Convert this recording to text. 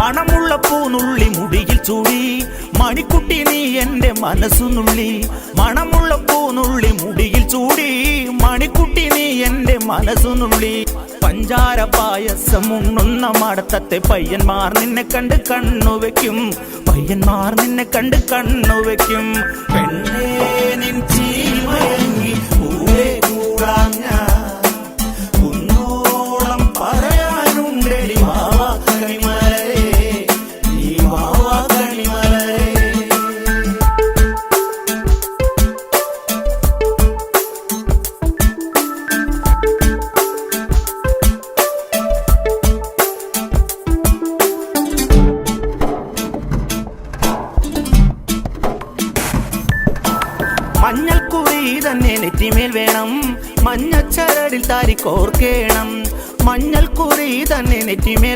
മണമുള്ള പൂനുള്ളി മുടിയിൽ ചൂടി മണിക്കുട്ടി നീ എന്റെ മനസ്സുനുള്ളി. മണമുള്ള പൂനുള്ളി മുടിയിൽ ചൂടി മണിക്കുട്ടി നീ എന്റെ മനസ്സുനുള്ളി. പഞ്ചാര പായസം ഉണ്ണുന്ന മടത്തത്തെ പയ്യന്മാർ നിന്നെ കണ്ട് കണ്ണുവെക്കും. പയ്യന്മാർ നിന്നെ കണ്ട് കണ്ണുവെക്കും. പെണ്ണേ നിൻ ചീമയങ്ങി കൂടെ കൂടാൻ ഞാൻ കുന്നോളം പറയാനുണ്ടെടി വാവാ കണിമലരേ, നീ വാവാ കണിമലരേ. മഞ്ഞൾക്കുറി തന്നെ നെറ്റിമേൽ വേണം, മഞ്ഞച്ചരടിൽ താരി കോർക്കേണം. മഞ്ഞൾക്കുറി തന്നെ നെറ്റിമേൽ